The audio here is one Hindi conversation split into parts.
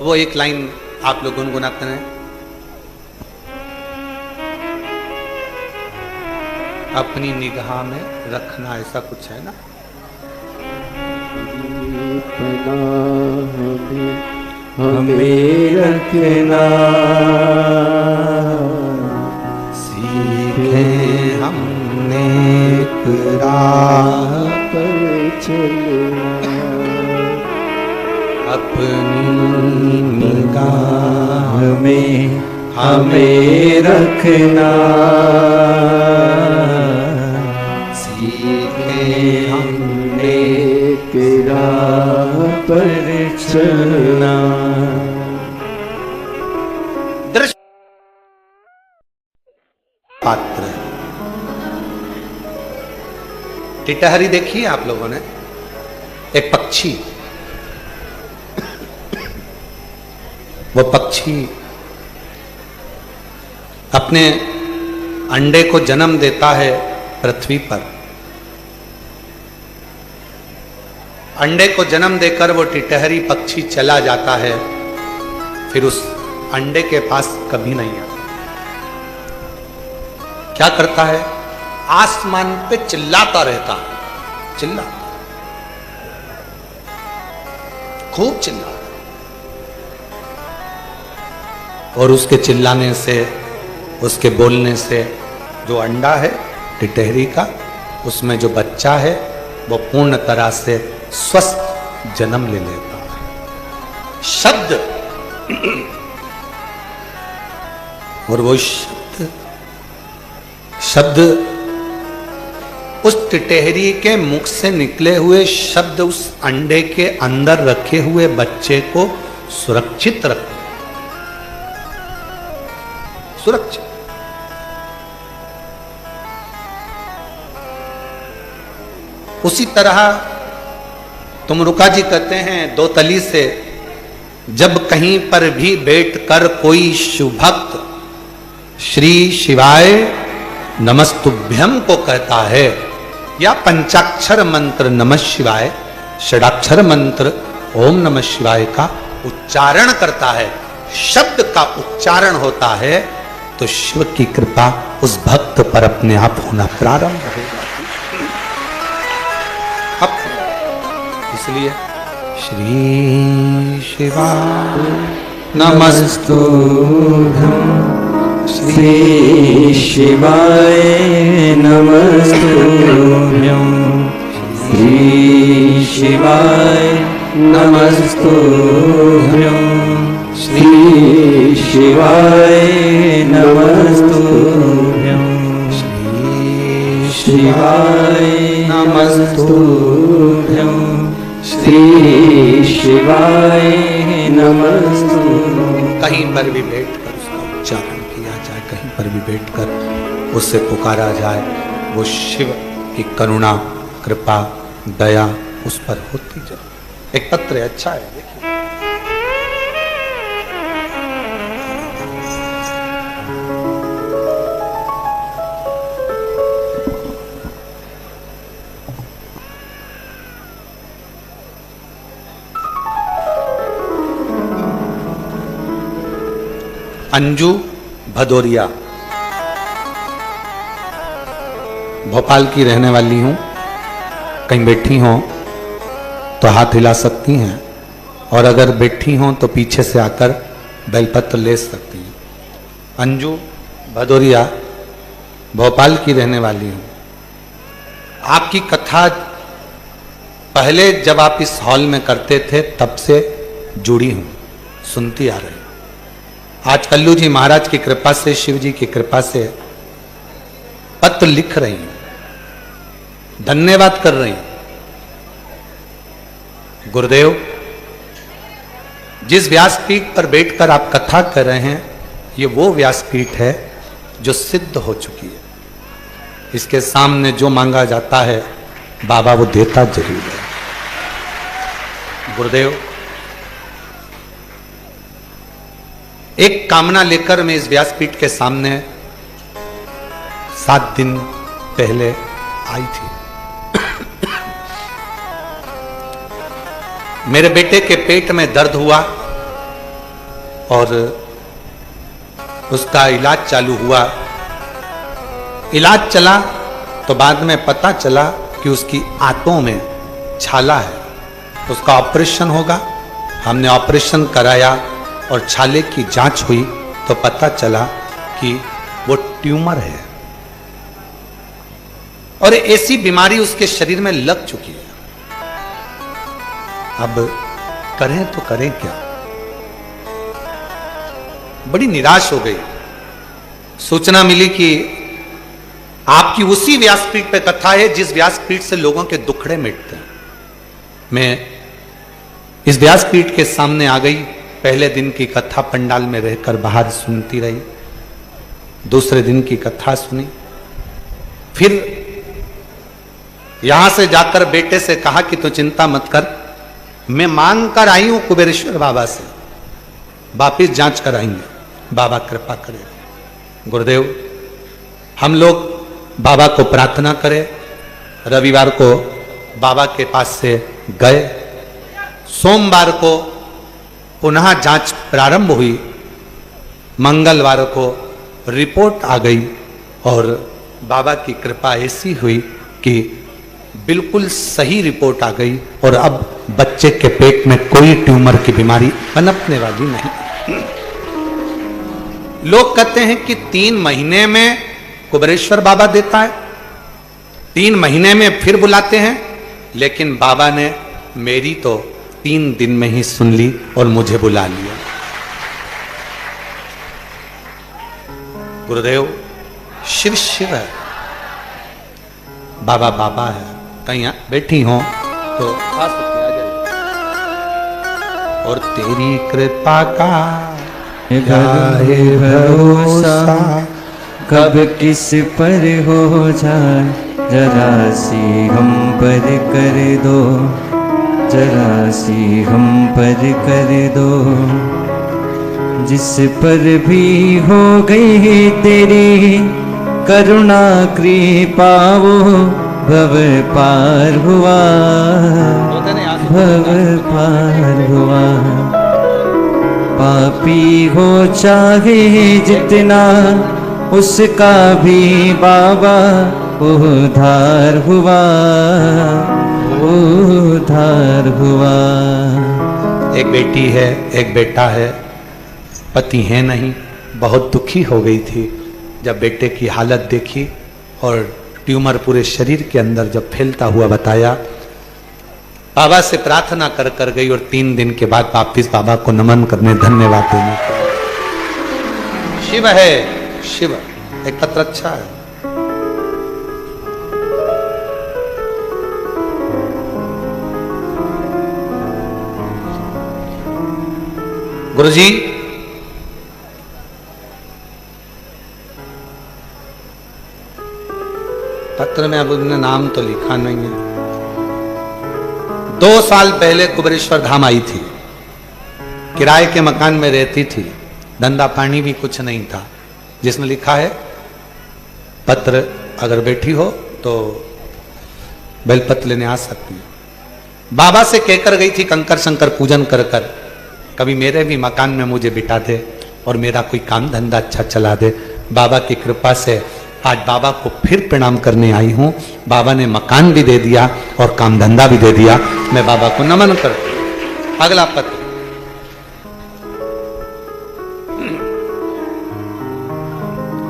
वो एक लाइन आप लोग गुनगुनाते हैं। अपनी निगाह में रखना, ऐसा कुछ है ना। हमें रखना, सीखे हमने राह पर चलना। अपनी निगाह में हमें रखना, सीखे हमने राह पर चलना। दृश्य पात्र टिटहरी देखी आप लोगों ने, एक पक्षी। वो पक्षी अपने अंडे को जन्म देता है पृथ्वी पर। अंडे को जन्म देकर वो टिटहरी पक्षी चला जाता है, फिर उस अंडे के पास कभी नहीं आता। क्या करता है? आसमान पे चिल्लाता रहता है, चिल्लाता, खूब चिल्लाता। और उसके चिल्लाने से, उसके बोलने से जो अंडा है टिटहरी का, उसमें जो बच्चा है वो पूर्ण तरह से स्वस्थ जन्म ले लेता है। शब्द, और वो शब्द उस टिटहरी के मुख से निकले हुए शब्द उस अंडे के अंदर रखे हुए बच्चे को सुरक्षित रखते, सुरक्षित। उसी तरह तुमरुका जी कहते हैं दो तली से, जब कहीं पर भी बैठकर कोई शुभक्त श्री शिवाय नमस्तुभ्यम को कहता है, या पंचाक्षर मंत्र नमः शिवाय, षडाक्षर मंत्र ओम नमः शिवाय का उच्चारण करता है, शब्द का उच्चारण होता है, तो शिव की कृपा उस भक्त पर अपने आप होना प्रारंभ होगा। इसलिए श्री शिवाय नमस्तुभ्यं, श्री शिवाय नमस्तुभ्यं, श्री शिवाय नमस्तुभ्यं, श्री शिवाय नमस्तुभ्यं, श्री शिवाय नमस्तुभ्यं, श्री शिवाय नमस्तुभ्यं। कहीं पर भी बैठकर उसका उच्चारण किया जाए, कहीं पर भी बैठकर उससे पुकारा जाए, वो शिव की करुणा, कृपा, दया उस पर होती जाए। एक पत्र है, अच्छा है, देखिए। अंजू भदौरिया, भोपाल की रहने वाली हूं। कहीं बैठी हो तो हाथ हिला सकती हैं, और अगर बैठी हो तो पीछे से आकर बेलपत्र ले सकती हैं। अंजू भदौरिया, भोपाल की रहने वाली हूं। आपकी कथा पहले जब आप इस हॉल में करते थे तब से जुड़ी हूं, सुनती आ रही। आज कल्लू जी महाराज की कृपा से, शिव जी की कृपा से पत्र लिख रही हूं, धन्यवाद कर रही हूं। गुरुदेव, जिस व्यासपीठ पर बैठकर आप कथा कर रहे हैं, ये वो व्यासपीठ है जो सिद्ध हो चुकी है। इसके सामने जो मांगा जाता है बाबा वो देता जरूर है। गुरुदेव, एक कामना लेकर मैं इस व्यासपीठ के सामने 7 दिन पहले आई थी। मेरे बेटे के पेट में दर्द हुआ, और उसका इलाज चालू हुआ। इलाज चला तो बाद में पता चला कि उसकी आंतों में छाला है, उसका ऑपरेशन होगा। हमने ऑपरेशन कराया और छाले की जांच हुई तो पता चला कि वो ट्यूमर है और ऐसी बीमारी उसके शरीर में लग चुकी है। अब करें तो करें क्या? बड़ी निराश हो गई। सूचना मिली कि आपकी उसी व्यासपीठ पे कथा है जिस व्यासपीठ से लोगों के दुखड़े मिटते हैं। मैं इस व्यासपीठ के सामने आ गई। पहले दिन की कथा पंडाल में रहकर बाहर सुनती रही, दूसरे दिन की कथा सुनी, फिर यहां से जाकर बेटे से कहा कि तू चिंता मत कर, मैं मांग कर आई हूं कुबेरेश्वर बाबा से, वापिस जांच कराएंगे, बाबा कृपा करें। गुरुदेव, हम लोग बाबा को प्रार्थना करें। रविवार को बाबा के पास से गए, सोमवार को पुनः जांच प्रारंभ हुई, मंगलवार को रिपोर्ट आ गई और बाबा की कृपा ऐसी हुई कि बिल्कुल सही रिपोर्ट आ गई और अब बच्चे के पेट में कोई ट्यूमर की बीमारी पनपने वाली नहीं। लोग कहते हैं कि 3 महीने में कुबेरेश्वर बाबा देता है, 3 महीने में फिर बुलाते हैं, लेकिन बाबा ने मेरी तो 3 दिन में ही सुन ली और मुझे बुला लिया। गुरुदेव, शिव शिव है, बाबा बाबा है। कहीं बैठी हो तो आ सकते, आ जाइए। और तेरी कृपा का है भरोसा, कब किस पर हो जाए, जरा सी हम पर कर दो, जरा सी हम पर कर दो। जिस पर भी हो गई तेरी करुणा कृपा, वो भव पार हुआ, भव पार हुआ। पापी हो चाहे जितना, उसका भी बाबा उद्धार हुआ, उद्धार हुआ। एक बेटी है, एक बेटा है, पति है नहीं। बहुत दुखी हो गई थी जब बेटे की हालत देखी और ट्यूमर पूरे शरीर के अंदर जब फैलता हुआ बताया। बाबा से प्रार्थना कर कर गई और 3 दिन के बाद वापिस बाबा को नमन करने, धन्यवाद देने को। शिव है, शिव। एक पत्र अच्छा है। गुरुजी, पत्र में अब उन्होंने नाम तो लिखा नहीं है। 2 साल पहले कुबेरेश्वर धाम आई थी, किराए के मकान में रहती थी, धंधा पानी भी कुछ नहीं था। जिसने लिखा है पत्र, अगर बैठी हो तो बेलपत्र लेने आ सकती है। बाबा से कहकर गई थी कंकर शंकर पूजन कर कर, कभी मेरे भी मकान में मुझे बिठा दे और मेरा कोई काम धंधा अच्छा चला दे। बाबा की कृपा से आज बाबा को फिर प्रणाम करने आई हूं। बाबा ने मकान भी दे दिया और काम धंधा भी दे दिया। मैं बाबा को नमन करती हूं। अगला पत्र,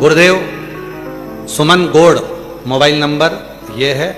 गुरुदेव सुमन गौड़, मोबाइल नंबर ये है।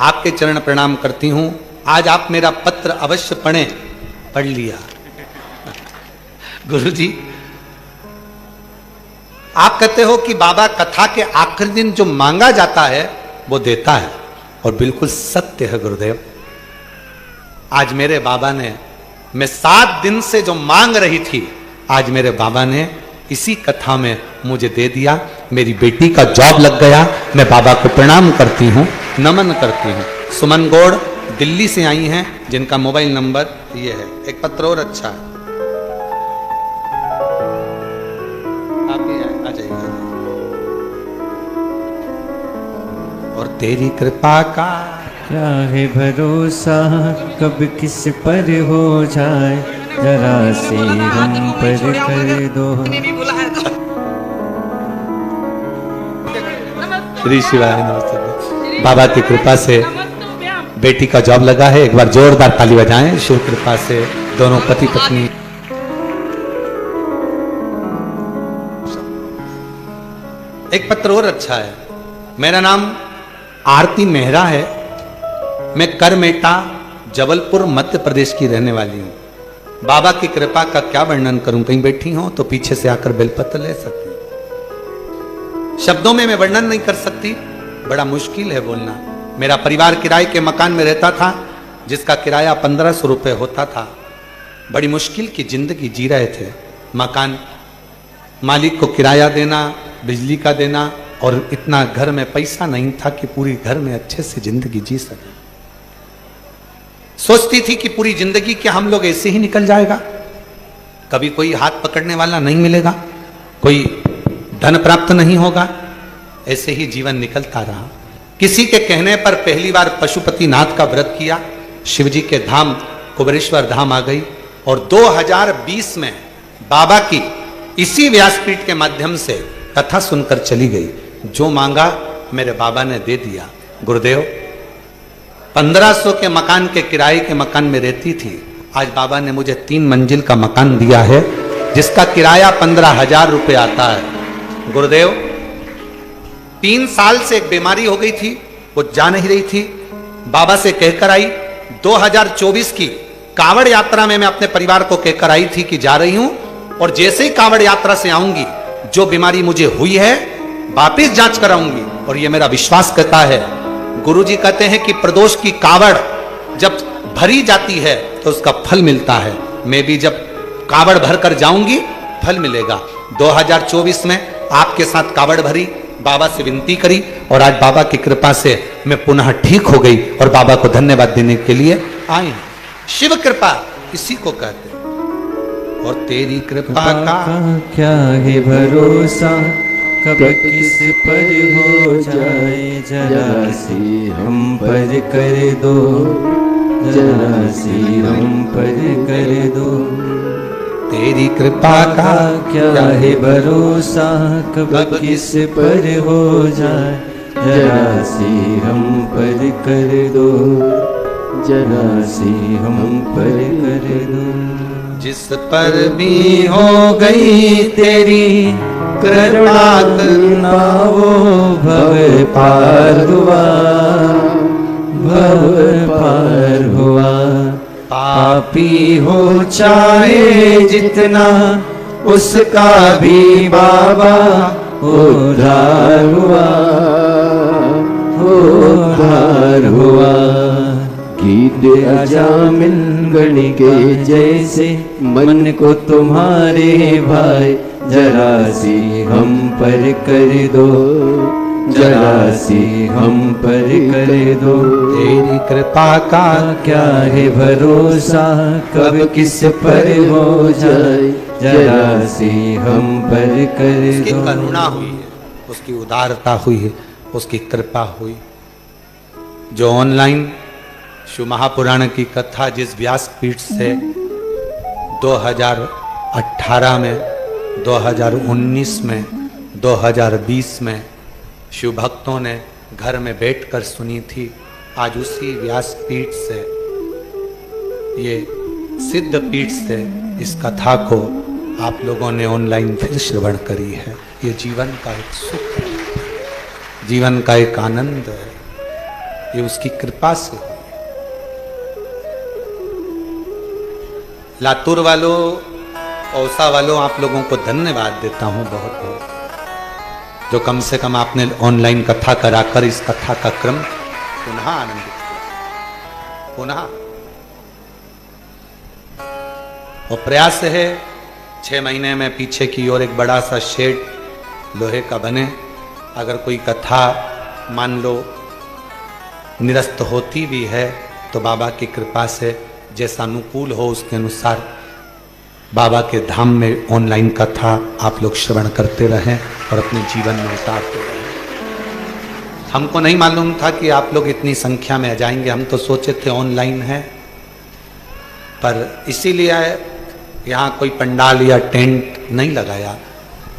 आपके चरण प्रणाम करती हूं। आज आप मेरा पत्र अवश्य पढ़ें। पढ़ लिया। गुरुजी, आप कहते हो कि बाबा कथा के आखिरी दिन जो मांगा जाता है वो देता है, और बिल्कुल सत्य है गुरुदेव। आज मेरे बाबा ने, मैं 7 दिन से जो मांग रही थी, आज मेरे बाबा ने इसी कथा में मुझे दे दिया। मेरी बेटी का जॉब लग गया। मैं बाबा को प्रणाम करती हूँ, नमन करती हूँ। सुमन गौड़ दिल्ली से आई हैं, जिनका मोबाइल नंबर ये है। एक पत्र और अच्छा है, आप ही आ जाइए। और तेरी कृपा का क्या है भरोसा, कब किस पर हो जाए, जरा सी हम पर कर दो। श्री शिवाय नमस्ते। बाबा की कृपा से बेटी का जॉब लगा है, एक बार जोरदार ताली बजाएं। शिव कृपा से दोनों पति पत्नी। एक पत्र और अच्छा है। मेरा नाम आरती मेहरा है, मैं करमेटा जबलपुर मध्य प्रदेश की रहने वाली हूँ। बाबा की कृपा का क्या वर्णन करूं, कहीं बैठी हो तो पीछे से आकर बेलपत्र ले सकती हूं। शब्दों में मैं वर्णन नहीं कर सकती, बड़ा मुश्किल है बोलना। मेरा परिवार किराए के मकान में रहता था, जिसका किराया 1500 रुपये होता था। बड़ी मुश्किल की जिंदगी जी रहे थे। मकान मालिक को किराया देना, बिजली का देना, और इतना घर में पैसा नहीं था कि पूरी घर में अच्छे से जिंदगी जी सके। सोचती थी कि पूरी जिंदगी क्या हम लोग ऐसे ही निकल जाएगा, कभी कोई हाथ पकड़ने वाला नहीं मिलेगा, कोई धन प्राप्त नहीं होगा, ऐसे ही जीवन निकलता रहा। किसी के कहने पर पहली बार पशुपतिनाथ का व्रत किया, शिवजी के धाम कुबेरेश्वर धाम आ गई, और 2020 में बाबा की इसी व्यासपीठ के माध्यम से कथा सुनकर चली गई। जो मांगा मेरे बाबा ने दे दिया। गुरुदेव 1500 के मकान के किराए के मकान में रहती थी, आज बाबा ने मुझे 3 मंजिल का मकान दिया है, जिसका किराया 15,000 रुपये आता है। गुरुदेव 3 साल से एक बीमारी हो गई थी, वो जा नहीं रही थी। बाबा से कहकर आई, 2024 की कांवड़ यात्रा में मैं अपने परिवार को कहकर आई थी कि जा रही हूं, और जैसे ही कांवड़ यात्रा से आऊंगी, जो बीमारी मुझे हुई है वापिस जांच कराऊंगी। और ये मेरा विश्वास कहता है। गुरुजी कहते हैं कि प्रदोष की कावड़ जब भरी जाती है तो उसका फल मिलता है। मैं भी जब कावड़ भर कर जाऊंगी फल मिलेगा। 2024 में आपके साथ कावड़ भरी, बाबा से विनती करी, और आज बाबा की कृपा से मैं पुनः ठीक हो गई और बाबा को धन्यवाद देने के लिए आई। शिव कृपा इसी को कहते हैं। और तेरी कृपा का क्या है भरोसा, कब किस पर हो जाए, जरा सी हम पर कर दो, जरा सी हम पर कर दो। तेरी कृपा का क्या है भरोसा, कब किस पर हो जाए, जरा सी हम पर कर दो, जरा सी हम पर कर दो। जिस पर भी हो गई तेरी करुणा करना, वो भव पार हुआ, भव पार हुआ। पापी हो चाहे जितना, उसका भी बाबा उद्धार हुआ, उद्धार हुआ। गीत अजामिल गण के जैसे, मन को तुम्हारे भाई, जरा सी हम पर कर दो, जरा सी हम पर कर दो। तेरी कृपा का क्या है भरोसा, कब किस पर हो जाए, जरा सी हम पर कर दो। उसकी करुणा हुई है, उसकी उदारता हुई है, उसकी कृपा हुई। जो ऑनलाइन शिव महापुराण की कथा जिस व्यासपीठ से 2018 में, 2019 में, 2020 में शिव भक्तों ने घर में बैठकर सुनी थी, आज उसी व्यासपीठ से, ये सिद्ध पीठ से इस कथा को आप लोगों ने ऑनलाइन फिर श्रवण करी है। ये जीवन का एक सुख है, जीवन का एक आनंद है, ये उसकी कृपा से हुई। लातूर वालों, औसा वालों, आप लोगों को धन्यवाद देता हूं बहुत बहुत, जो कम से कम आपने ऑनलाइन कथा कराकर इस कथा का क्रम पुनः आनंदित किया। पुनः और प्रयास है 6 महीने में पीछे की ओर एक बड़ा सा शेड लोहे का बने। अगर कोई कथा मान लो निरस्त होती भी है तो बाबा की कृपा से जैसा अनुकूल हो उसके अनुसार बाबा के धाम में ऑनलाइन कथा आप लोग श्रवण करते रहें और अपने जीवन में उतारते रहें। हमको नहीं मालूम था कि आप लोग इतनी संख्या में आ जाएंगे, हम तो सोचे थे ऑनलाइन है, पर इसीलिए यहाँ कोई पंडाल या टेंट नहीं लगाया।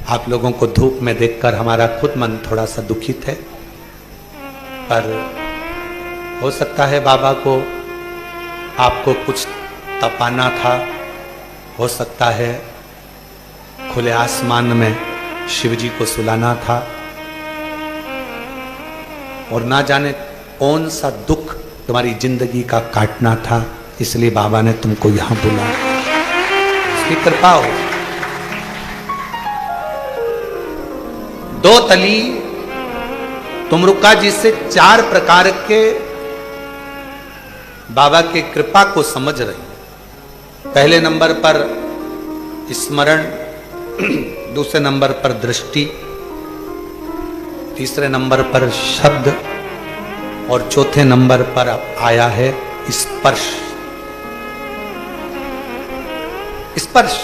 आप लोगों को धूप में देखकर हमारा खुद मन थोड़ा सा दुखित है, पर हो सकता है बाबा को आपको कुछ तपाना था, हो सकता है खुले आसमान में शिव जी को सुलाना था, और ना जाने कौन सा दुख तुम्हारी जिंदगी का काटना था, इसलिए बाबा ने तुमको यहां बुलाया। उसकी कृपा हो। दो तली तुमरुका जी से 4 प्रकार के बाबा के कृपा को समझ रही। पहले नंबर पर स्मरण, दूसरे नंबर पर दृष्टि, तीसरे नंबर पर शब्द, और चौथे नंबर पर आया है स्पर्श। स्पर्श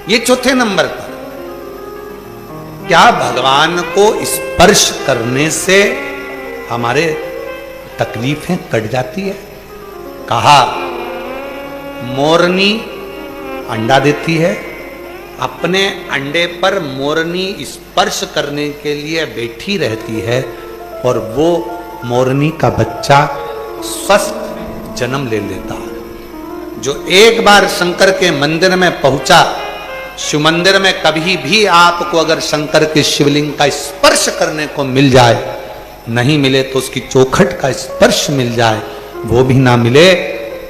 ये चौथे नंबर पर। क्या भगवान को स्पर्श करने से हमारे तकलीफें कट जाती है? कहा मोरनी अंडा देती है, अपने अंडे पर मोरनी स्पर्श करने के लिए बैठी रहती है, और वो मोरनी का बच्चा स्वस्थ जन्म ले लेता है। जो एक बार शंकर के मंदिर में पहुंचा, शिव मंदिर में कभी भी आपको अगर शंकर के शिवलिंग का स्पर्श करने को मिल जाए, नहीं मिले तो उसकी चौखट का स्पर्श मिल जाए, वो भी ना मिले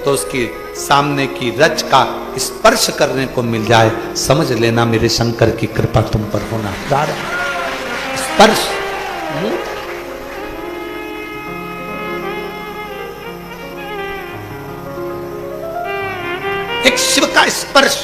तो उसकी सामने की रच का स्पर्श करने को मिल जाए, समझ लेना मेरे शंकर की कृपा तुम पर होना जा रहा है। स्पर्श एक शिव का स्पर्श